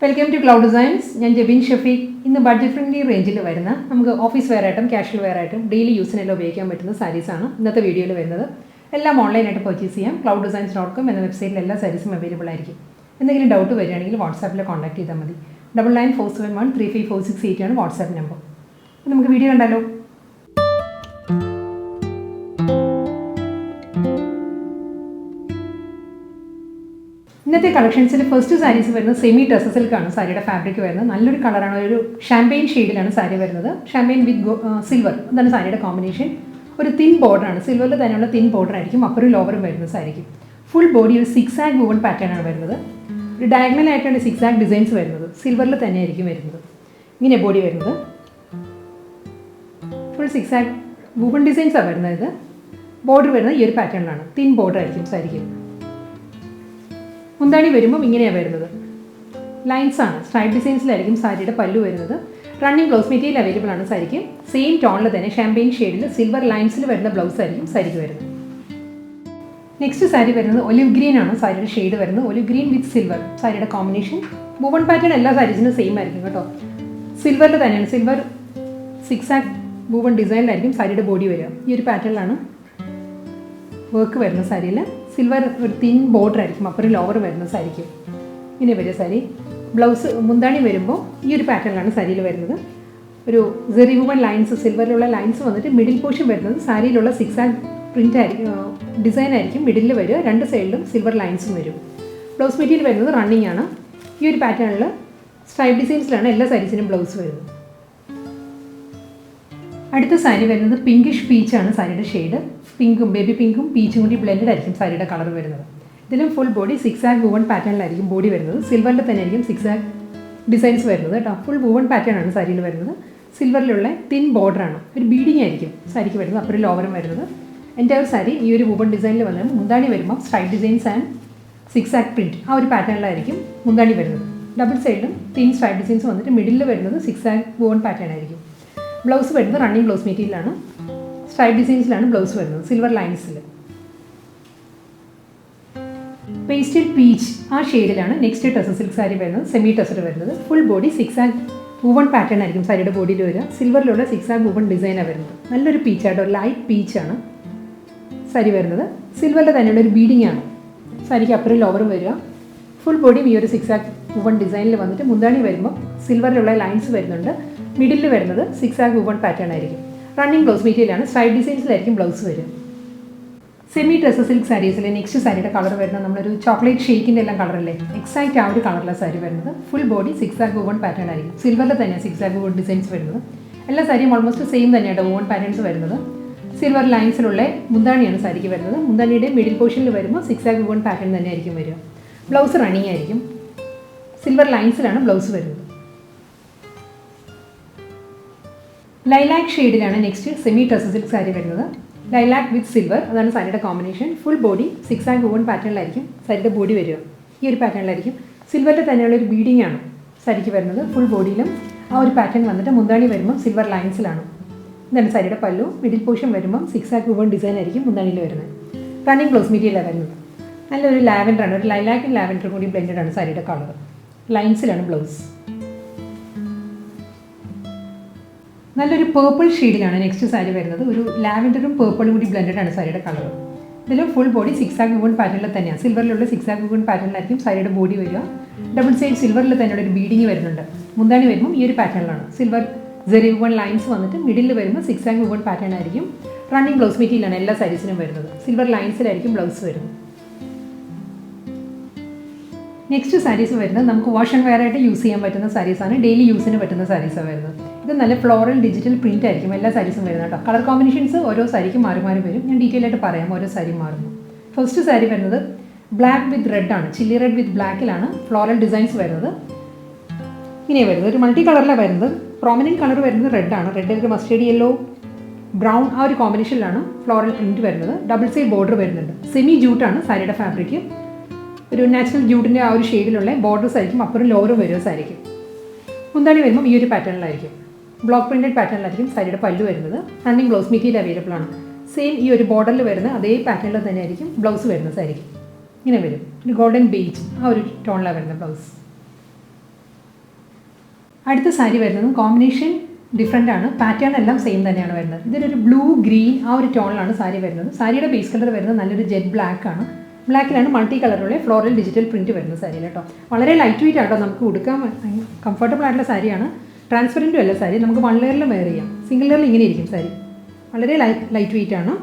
Welcome to cloud designs. ഞാൻ ജെബിൻ ഷഫീഖ്. ഇന്ന് budget friendly റേഞ്ചിൽ വരുന്ന നമുക്ക് ഓഫീസ് വെയർ ആയിട്ടും കാഷ്വൽ വെയർ ആയിട്ടും ഡെയിലി യൂസിനെല്ലാം ഉപയോഗിക്കാൻ പറ്റുന്ന സാരീസാണ് ഇന്നത്തെ വീഡിയോയിൽ വരുന്നത്. എല്ലാം ഓൺലൈനായിട്ട് പർച്ചേസ് ചെയ്യാം. clouddesigns.com എന്ന വെബ്സൈറ്റിൽ എല്ലാ സാരീസും അവൈലബിൾ ആയിരിക്കും. എന്തെങ്കിലും ഡൗട്ട് വരികയാണെങ്കിൽ വാട്സാപ്പിൽ കോൺടാക്ട് ചെയ്താൽ മതി. 9947135468 ആണ് വാട്സാപ്പ് നമ്പർ. നമുക്ക് വീഡിയോ കണ്ടാലോ? ഇന്നത്തെ കളക്ഷൻസിൽ ഫസ്റ്റ് സാരീസ് വരുന്നത് സെമി ടസർ സിൽക്കാണ്. സാരിയുടെ ഫാബ്രിക് വരുന്നത് നല്ലൊരു കളറാണ്. ഒരു ഷാമ്പെയിൻ ഷെയ്ഡിലാണ് സാരി വരുന്നത്. ഷാമ്പെയിൻ വിത്ത് സിൽവർ, അതാണ് സാരിയുടെ കോമ്പിനേഷൻ. ഒരു തിൻ ബോർഡറാണ്, സിൽവറിൽ തന്നെയുള്ള തിൻ ബോർഡർ ആയിരിക്കും അപ്പറും ലോവറും വരുന്ന സാരിക്ക്. ഫുൾ ബോഡി ഒരു സിക്സ് ആഗ് വൂവൺ പാറ്റേൺ ആണ് വരുന്നത്. ഒരു ഡയഗണൽ ആയിട്ടാണ് സിക്സ് ആഗ് ഡിസൈൻസ് വരുന്നത്. സിൽവറിൽ തന്നെ ആയിരിക്കും വരുന്നത്. ഇങ്ങനെ ബോഡി വരുന്നത് ഫുൾ സിക്സ് ആഗ് വൂവൺ ഡിസൈൻസാണ് വരുന്നത്. ഇത് ബോർഡർ വരുന്നത് ഈ ഒരു പാറ്റേണിലാണ്. തിൻ ബോർഡർ ആയിരിക്കും സാരിക്ക്. മുന്താണി വരുമ്പം ഇങ്ങനെയാണ് വരുന്നത്. ലൈൻസ് ആണ്, സ്ട്രൈപ്പ് ഡിസൈൻസിലായിരിക്കും സാരിയുടെ പല്ലു വരുന്നത്. റണ്ണിങ് ബ്ലൗസ് മെറ്റീരിയൽ അവൈലബിൾ ആണ് സാരിക്ക്. സെയിം ടോണിൽ തന്നെ ഷാമ്പെയിൻ ഷെയ്ഡിൽ സിൽവർ ലൈൻസിൽ വരുന്ന ബ്ലൗസ് ആയിരിക്കും സാരിക്ക് വരുന്നത്. നെക്സ്റ്റ് സാരി വരുന്നത് ഒലിവ് ഗ്രീൻ ആണ് സാരിയുടെ ഷെയ്ഡ് വരുന്നത്. ഒലിവ് ഗ്രീൻ വിത്ത് സിൽവർ സാരിയുടെ കോമ്പിനേഷൻ. വൂവൺ പാറ്റേൺ എല്ലാ സാരീസിനും സെയിം ആയിരിക്കും കേട്ടോ. സിൽവറിൽ തന്നെയാണ്, സിൽവർ സിക്സ് ആഗ് വൂവൺ ഡിസൈനിലായിരിക്കും സാരിയുടെ ബോഡി വരിക. ഈ ഒരു പാറ്റേണിലാണ് വർക്ക് വരുന്ന സാരിയിൽ. സിൽവർ ഒരു തിൻ ബോർഡർ ആയിരിക്കും അപ്പറും ലോവർ വരുന്ന സാരിക്ക്. ഇങ്ങനെ വരിക സാരി. ബ്ലൗസ് മുന്താണി വരുമ്പോൾ ഈ ഒരു പാറ്റേണിലാണ് സാരിയിൽ വരുന്നത്. ഒരു സെറി വൂവൺ ലൈൻസ്, സിൽവറിലുള്ള ലൈൻസ് വന്നിട്ട് മിഡിൽ പോർഷൻ വരുന്നത് സാരിയിലുള്ള സിക്സ് ആഗ് പ്രിൻ്റ് ആയിരിക്കും, ഡിസൈൻ ആയിരിക്കും മിഡിലിൽ വരിക. രണ്ട് സൈഡിലും സിൽവർ ലൈൻസും വരും. ബ്ലൗസ് മെറ്റീരിയൽ വരുന്നത് റണ്ണിങ് ആണ്. ഈ ഒരു പാറ്റേണിൽ സ്ട്രൈപ്പ് ഡിസൈൻസിലാണ് എല്ലാ സാരീസിനും ബ്ലൗസ് വരുന്നത്. അടുത്ത സാരി വരുന്നത് പിങ്കിഷ് പീച്ചാണ് സാരിയുടെ ഷെയ്ഡ്. പിങ്കും ബേബി പിങ്കും പീച്ചും കൂടി ബ്ലെൻഡഡ് ആയിരിക്കും സാരിയുടെ കളർ വരുന്നത്. ഇതിലും full body zigzag woven പാറ്റേണിലായിരിക്കും ബോഡി വരുന്നത്. സിൽവറിൽ തന്നെ ആയിരിക്കും സിക്സ് ആഗ് ഡിസൈൻസ് വരുന്നത് കേട്ടോ. ഫുൾ വൂവൺ പാറ്റേൺ ആണ് സാരിയിൽ വരുന്നത്. സിൽവറിലുള്ള തിൻ ബോർഡറാണ്, ഒരു ബീഡിങ് ആയിരിക്കും സാരിക്ക് വരുന്നത് അപ്പറും ലോവറും വരുന്നത്. എൻ്റെ ഒരു സാരി ഈ ഒരു വൂവൺ ഡിസൈനിൽ വന്നത്. മുന്താണി വരുമ്പോൾ stripe designs and zigzag print ആ ഒരു പാറ്റേണിലായിരിക്കും മുന്താണി വരുന്നത്. ഡബിൾ സൈഡിലും തിൻ സ്ട്രൈപ്പ് ഡിസൈൻസ് വന്നിട്ട് മിഡിലിൽ വരുന്നത് സിക്സ് ആഗ് വൂവൺ പാറ്റേൺ ആയിരിക്കും. ബ്ലൗസ് വരുന്നത് റണ്ണിങ് ബ്ലൗസ് മെറ്റീരിയലാണ്. സ്ട്രൈപ്പ് ഡിസൈൻസിലാണ് ബ്ലൗസ് വരുന്നത്, സിൽവർ ലൈൻസിൽ. പേസ്റ്റൽ പീച്ച് ആ ഷെയ്ഡിലാണ് നെക്സ്റ്റ് ടസർ സിൽക്ക് സാരി വരുന്നത്. സെമി ടസർ വരുന്നത്. Full body zigzag woven pattern ആയിരിക്കും സാരിയുടെ ബോഡിയിൽ വരിക. സിൽവറിലുള്ള സിക്സ് ആഗ് വൂവൺ ഡിസൈനാണ് വരുന്നത്. നല്ലൊരു പീച്ചായിട്ട് ഒരു ലൈറ്റ് പീച്ചാണ് സാരി വരുന്നത്. സിൽവറിൽ തന്നെയുള്ള ഒരു ബീഡിംഗ് ആണ് സാരിക്ക് അപ്പറും ലോവറും വരിക. ഫുൾ ബോഡിയും ഈ ഒരു സിക്സ് ആഗ് വൂവൺ ഡിസൈനിൽ വന്നിട്ട് മുന്താണി വരുമ്പോൾ സിൽവറിലുള്ള ലൈൻസ് വരുന്നുണ്ട്. മിഡിലിൽ വരുന്നത് സിക്സ് ആഗ് വൂവൺ പാറ്റേൺ ആയിരിക്കും. റണ്ണിങ് ബ്ലൗസ് മെറ്റീരിയലാണ്. സ്ട്രൈപ്പ് ഡിസൈൻസിലായിരിക്കും ബ്ലൗസ് വരിക. സെമി ടസർ സിൽക്ക് സാരീസിലെ നെക്സ്റ്റ് സാരിയുടെ കളർ വരുന്നത് നമ്മളൊരു ചോക്ലേറ്റ് ഷെയ്ക്കിൻ്റെ എല്ലാം കളറല്ലേ, എക്സാക്റ്റ് ആ ഒരു കളറിലാണ് സാരി വരുന്നത്. Full body zigzag woven pattern ആയിരിക്കും. സിൽവറിൽ തന്നെയാണ് സിക്സ് ആഗ് വൂവൺ ഡിസൈൻസ് വരുന്നത്. എല്ലാ സാരിയും ഓൾമോസ്റ്റ് സെയിം തന്നെയാണ് വൂവൺ പാറ്റേൺസ് വരുന്നത്. സിൽവർ ലൈൻസിലുള്ള മുന്താണിയാണ് സാരിക്ക് വരുന്നത്. മുന്താണിയുടെ മിഡിൽ പോർഷനിൽ വരുമ്പോൾ സിക്സ് ആഗ് വൂവൺ പാറ്റേൺ തന്നെ ആയിരിക്കും വരിക. ബ്ലൗസ് റണ്ണിങ് ആയിരിക്കും. സിൽവർ ലൈൻസിലാണ് ബ്ലൗസ് വരുന്നത്. ലൈലാക്ക് ഷെയ്ഡിലാണ് next semi tussar silk sari വരുന്നത്. ലൈലാക്ക് വിത്ത് സിൽവർ അതാണ് സാരിയുടെ combination. Full body zigzag woven പാറ്റേണിലായിരിക്കും സാരിയുടെ ബോഡി വരിക. ഈ ഒരു പാറ്റേണിലായിരിക്കും. സിൽവറിൽ തന്നെയുള്ള ഒരു ബീഡിംഗ് ആണ് സാരിക്ക് വരുന്നത്. ഫുൾ ബോഡിയിലും ആ ഒരു പാറ്റേൺ വന്നിട്ട് മുന്താണി വരുമ്പം സിൽവർ ലൈൻസിലാണ്. ഇതാണ് സാരിയുടെ പല്ലു. മിഡിൽ പോർഷൻ വരുമ്പം സിക്സ് ആഗ് വൂവൺ ഡിസൈൻ ആയിരിക്കും മുന്താണിയിൽ വരുന്നത്. റണ്ണിങ് ബ്ലൗസ് മെറ്റീരിയലാണ് വരുന്നത്. നല്ലൊരു ലാവൻഡറാണ്, ഒരു ലൈലാക്കും ലാവൻഡറും കൂടി ബ്ലെൻഡഡ് ആണ് സാരിയുടെ കളർ. ലൈൻസിലാണ് ബ്ലൗസ്. നല്ലൊരു പേർപ്പിൾ ഷെയ്ഡിലാണ് നെക്സ്റ്റ് സാരി വരുന്നത്. ഒരു ലാവൻഡറും പേർപ്പിളും കൂടി ബ്ലെൻഡഡ് ആണ് സാരിയുടെ കളർ. ഇതിൽ full body zigzag woven പാറ്റേണിൽ തന്നെയാണ്. സിൽവറിലുള്ള സിക്സ് ആഗ് വൂവൺ പാറ്റേണിലായിരിക്കും സാരിയുടെ ബോഡി വരിക. ഡബിൾ സൈഡ് സിൽവറിൽ തന്നെയുള്ള ഒരു ബീഡിങ് വരുന്നുണ്ട്. മുന്താണി വരുമ്പോൾ ഈ ഒരു പാറ്റേണിലാണ്. സിൽവർ സെറി വൂവൺ ലൈൻസ് വന്നിട്ട് മിഡിൽ വരുമ്പോൾ സിക്സ് ആഗ് വൂവൺ പാറ്റേൺ ആയിരിക്കും. റണ്ണിങ് ബ്ലൗസ് മെറ്റീരിയലാണ് എല്ലാ സാരീസിനും വരുന്നത്. സിൽവർ ലൈൻസിലായിരിക്കും ബ്ലൗസ് വരുന്നത്. നെക്സ്റ്റ് സാരീസ് വരുന്നത് നമുക്ക് വാഷ് ആൻഡ് വെയർ ആയിട്ട് യൂസ് ചെയ്യാൻ പറ്റുന്ന സാരീസാണ്. ഡെയിലി യൂസിന് പറ്റുന്ന സാരീസാണ് വരുന്നത്. ഇത് നല്ല ഫ്ലോറൽ ഡിജിറ്റൽ പ്രിൻ്റ് ആയിരിക്കും എല്ലാ സാരീസും വരുന്നത് കേട്ടോ. കളർ കോമ്പിനേഷൻസ് ഓരോ സാരിക്കും മാറി മാറി വരും. ഞാൻ ഡീറ്റെയിൽ ആയിട്ട് പറയാം ഓരോ സാരി മാറുന്നു. ഫസ്റ്റ് സാരി വരുന്നത് ബ്ലാക്ക് വിത്ത് റെഡ് ആണ്. Chilli read with ബ്ലാക്കിലാണ് floral designs വരുന്നത്. ഇങ്ങനെ വരുന്നത് ഒരു മൾട്ടി കളറിലാണ് വരുന്നത്. പ്രോമിനൻറ്റ് കളർ വരുന്നത് റെഡാണ്. റെഡ് ഒരു മസ്റ്റേർഡ് യെല്ലോ ബ്രൗൺ ആ ഒരു കോമ്പിനേഷനിലാണ് ഫ്ലോറൽ പ്രിൻറ്റ് വരുന്നത്. ഡബിൾ സൈഡ് ബോർഡർ വരുന്നുണ്ട്. സെമി ജൂട്ടാണ് സാരിയുടെ ഫാബ്രിക്. ഒരു നാച്ചുറൽ ജൂട്ടിൻ്റെ ആ ഒരു ഷെയ്ഡിലുള്ള ബോർഡേഴ്സ് ആയിരിക്കും അപ്പറും ലോവറും വരുന്ന സാരിക്ക്. മുന്താണി വരുമ്പോൾ ഈ ഒരു പാറ്റേണിലായിരിക്കും. ബ്ലോക്ക് പ്രിൻറ്റഡ് പാറ്റേണിലായിരിക്കും സാരിയുടെ പല്ലു വരുന്നത്. റണ്ണിങ് ബ്ലൗസ് മെറ്റീരിയൽ അവൈലബിൾ ആണ്. സെയിം ഈ ഒരു ബോർഡറിൽ വരുന്ന അതേ പാറ്റേണിൽ തന്നെ ആയിരിക്കും ബ്ലൗസ് വരുന്ന സാരിക്ക്. ഇങ്ങനെ വരും. ഒരു ഗോൾഡൻ ബീച്ച് ആ ഒരു ടോണിലാണ് വരുന്നത് ബ്ലൗസ്. അടുത്ത സാരി വരുന്നത് കോമ്പിനേഷൻ ഡിഫറെൻ്റ് ആണ്, പാറ്റേൺ എല്ലാം സെയിം തന്നെയാണ് വരുന്നത്. ഇതിലൊരു ബ്ലൂ ഗ്രീൻ ആ ഒരു ടോണിലാണ് സാരി വരുന്നത്. സാരിയുടെ ബേസ് കളർ വരുന്നത് നല്ലൊരു ജെറ്റ് ബ്ലാക്ക് ആണ്. ബ്ലാക്കിലാണ് മൾട്ടി കളറുള്ള ഫ്ലോറൽ ഡിജിറ്റൽ പ്രിൻറ്റ് വരുന്ന സാരിയിൽ കേട്ടോ. വളരെ ലൈറ്റ് വെയിറ്റ് ആട്ടോ, നമുക്ക് ഉടുക്കാൻ കംഫർട്ടബിൾ ആയിട്ടുള്ള സാരിയാണ്. ട്രാൻസ്പെറൻറ്റും അല്ല സാരി, നമുക്ക് വൺ ലെയറിലും വെയർ ചെയ്യാം. സിംഗിൾ ലെയറിൽ ഇങ്ങനെ ഇരിക്കും സാരി, വളരെ ലൈറ്റ് വെയിറ്റ് ആണ്.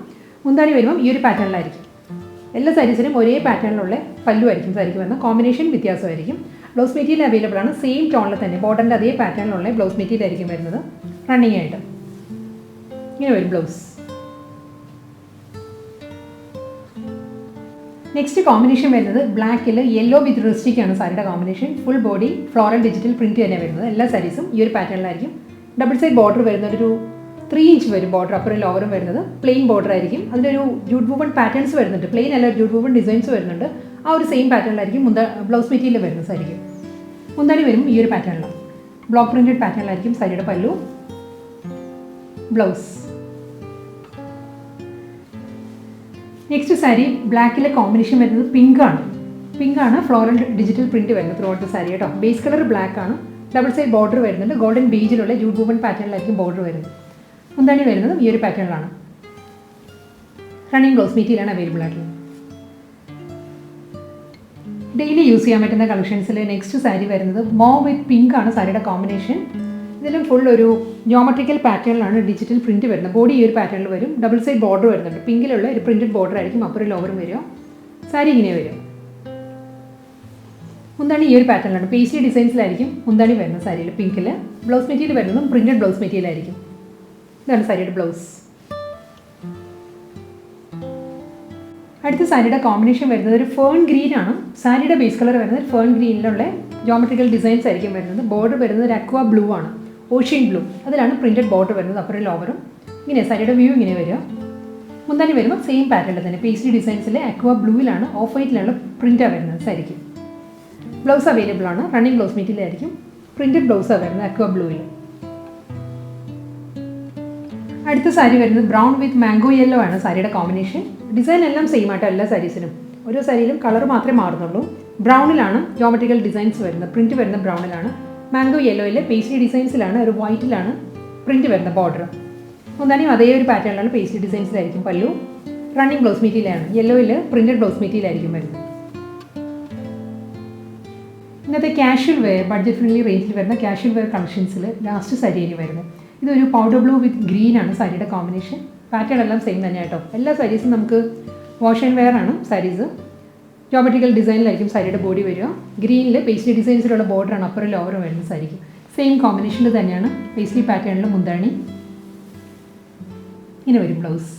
മുന്താണി വരുമ്പം ഈ ഒരു പാറ്റേണിലായിരിക്കും. എല്ലാ സാരീസിനും ഒരേ പാറ്റേണിലുള്ള പല്ലു ആയിരിക്കും സാരിക്ക് വരുന്നത്. കോമ്പിനേഷൻ വ്യത്യാസമായിരിക്കും. ബ്ലൗസ് മെറ്റീരിയൽ അവൈലബിൾ ആണ്, സെയിം ടോണിൽ തന്നെ ബോർഡറിൻ്റെ അതേ പാറ്റേണിലുള്ള ബ്ലൗസ് മെറ്റീരിയൽ ആയിരിക്കും വരുന്നത്. റണ്ണിങ് ആയിട്ട് ഇങ്ങനെ വരും ബ്ലൗസ്. നെക്സ്റ്റ് കോമ്പിനേഷൻ വരുന്നത് ബ്ലാക്കിൽ യെല്ലോ വിത്ത് റിസ്റ്റിക് ആണ് സാരിയുടെ combination. Full body floral digital print തന്നെ വരുന്നത്. എല്ലാ സാരീസും ഈ ഒരു പാറ്റേണിലായിരിക്കും. ഡബിൾ സൈഡ് ബോർഡർ വരുന്നത് ഒരു 3 ഇഞ്ച് വരും ബോർഡർ, അപ്പുറം ലോവറും വരുന്നത്. പ്ലെയിൻ ബോർഡർ ആയിരിക്കും. അതിലൊരു ജൂട്ട് വൂവൺ പാറ്റേൺസ് വരുന്നുണ്ട്, പ്ലെയിൻ അല്ല ജൂട്ട് വൂവൺ ഡിസൈൻസ് വരുന്നുണ്ട്. ആ ഒരു സെയിം പാറ്റേണിലായിരിക്കും ബ്ലൗസ് മെറ്റീരിയൽ വരുന്നത് സാരിക്ക്. മുന്താണി വരും ഈ ഒരു പാറ്റേണിലാണ്, ബ്ലോക്ക് പ്രിൻറ്റഡ് പാറ്റേണിലായിരിക്കും സാരിയുടെ പല്ലു. ബ്ലൗസ്. നെക്സ്റ്റ് സാരി ബ്ലാക്കിലെ കോമ്പിനേഷൻ വരുന്നത് പിങ്ക് ആണ് ഫ്ലോറൽ ഡിജിറ്റൽ പ്രിൻറ്റ് വരുന്നത് ത്രൂ ഔട്ട് സാരി കേട്ടോ. ബേസ് കളർ ബ്ലാക്ക് ആണ്. ഡബിൾ സൈഡ് ബോർഡർ വരുന്നുണ്ട്. ഗോൾഡൻ ബീജിലുള്ള ജൂട്ട് വൂവൺ പാറ്റേണിലായിരിക്കും ബോർഡർ വരുന്നത്. മുന്താണി വരുന്നത് ഈ ഒരു പാറ്റേണിലാണ്. റണ്ണിങ് ബ്ലൗസ് മെറ്റീരിയലാണ് അവൈലബിൾ ആയിട്ടുള്ളത്. ഡെയിലി യൂസ് ചെയ്യാൻ പറ്റുന്ന കളക്ഷൻസിൽ നെക്സ്റ്റ് സാരി വരുന്നത് വിത്ത് പിങ്ക് ആണ് സാരിയുടെ കോമ്പിനേഷൻ. ഇതിലും ഫുൾ ഒരു ജോമെട്രിക്കൽ പാറ്റേണിലാണ് ഡിജിറ്റൽ പ്രിൻറ്റ് വരുന്നത്. ബോഡി ഈ ഒരു പാറ്റേണിൽ വരും. ഡബിൾ സൈഡ് ബോർഡർ വരുന്നുണ്ട്. പിങ്കിലുള്ള ഒരു പ്രിൻറ്റഡ് ബോർഡർ ആയിരിക്കും അപ്പുറം ലോവറും വരിക. സാരി ഇങ്ങനെ വരും. മുന്താണി ഈ ഒരു പാറ്റേണിലാണ്, പേസ്റ്റി ഡിസൈൻസിലായിരിക്കും മുന്താണി വരുന്നത് സാരിയിൽ. പിങ്കിൽ ബ്ലൗസ് മെറ്റീരിയൽ വരുന്നതും പ്രിൻറ്റഡ് ബ്ലൗസ് മെറ്റീരിയൽ ആയിരിക്കും. ഇതാണ് സാരിയുടെ ബ്ലൗസ്. അടുത്ത സാരിയുടെ കോമ്പിനേഷൻ വരുന്നത് ഒരു ഫേൺ ഗ്രീൻ ആണ്. സാരിയുടെ ബേസ് കളർ വരുന്നത് ഫേൺ ഗ്രീനിലുള്ള ജോമെട്രിക്കൽ ഡിസൈൻസ് ആയിരിക്കും വരുന്നത്. ബോർഡർ വരുന്നത് ഒരു അക്വ ബ്ലൂ ആണ്, ഓഷ്യൻ ബ്ലൂ. അതിലാണ് പ്രിൻറ്റഡ് ബോർഡർ വരുന്നത് അപ്പുറം ലോവറും. ഇങ്ങനെ സാരിയുടെ വ്യൂ ഇങ്ങനെ വരിക. മുന്താണി വരുമ്പോൾ സെയിം പാറ്റേണിൽ തന്നെ പേസ്റ്റി ഡിസൈൻസിലെ അക്വ ബ്ലൂവിലാണ് ഓഫ് വൈറ്റിലുള്ള പ്രിൻറ്റാണ് വരുന്നത് സാരിക്ക്. ബ്ലൗസ് അവൈലബിൾ ആണ്. റണ്ണിങ് ബ്ലൗസ് മെറ്റീരിയൽ ആയിരിക്കും. പ്രിൻറ്റഡ് ബ്ലൗസാണ് വരുന്നത് അക്വ ബ്ലൂവിൽ. അടുത്ത സാരി വരുന്നത് ബ്രൗൺ വിത്ത് മാംഗോ യെല്ലോ ആണ് സാരിയുടെ കോമ്പിനേഷൻ. ഡിസൈൻ എല്ലാം സെയിം ആട്ടോ എല്ലാ സാരീസിനും. ഓരോ സാരിയിലും കളർ മാത്രമേ മാറുന്നുള്ളൂ. ബ്രൗണിലാണ് ജോമെട്രിക്കൽ ഡിസൈൻസ് വരുന്നത്. പ്രിൻറ്റ് വരുന്നത് ബ്രൗണിലാണ്. മാംഗോ യെല്ലോയിൽ പേസ്റ്റി ഡിസൈൻസിലാണ്, ഒരു വൈറ്റിലാണ് പ്രിൻറ്റ് വരുന്നത് ബോർഡർ. ഒന്നാണെങ്കിൽ അതേ ഒരു പാറ്റേണിലാണ് പേസ്റ്റി ഡിസൈൻസിലായിരിക്കും പല്ലു. റണ്ണിങ് ബ്ലൗസ് മെറ്റീരിയലാണ്. യെല്ലോയിൽ പ്രിൻറ്റഡ് ബ്ലൗസ് മെറ്റീരിയൽ ആയിരിക്കും വരുന്നത്. ഇന്നത്തെ കാഷ്വൽ വെയർ ബഡ്ജറ്റ് ഫ്രണ്ട്ലി റേഞ്ചിൽ വരുന്ന കാഷ്വൽ വെയർ കളക്ഷൻസിൽ ലാസ്റ്റ് സാരിയിൽ വരുന്നത് ഇതൊരു പൗഡർ ബ്ലൂ വിത്ത് ഗ്രീൻ ആണ് സാരിയുടെ കോമ്പിനേഷൻ. പാറ്റേൺ എല്ലാം സെയിം തന്നെ കേട്ടോ. എല്ലാ സാരീസും നമുക്ക് വാഷ് ആൻഡ് വെയർ ആണ് സാരീസ്. ജോമെട്രിക്കൽ ഡിസൈനിലായിരിക്കും സാരിയുടെ ബോഡി വരിക. ഗ്രീനിൽ പേസ്റ്റി ഡിസൈൻസിലുള്ള ബോർഡറാണ് അപ്പുറം ലോവറും വരുന്ന സാരിക്ക്. സെയിം കോമ്പിനേഷനിൽ തന്നെയാണ് പേസ്റ്റി പാറ്റേണിൽ മുന്താണി. ഇങ്ങനെ വരും ബ്ലൗസ്.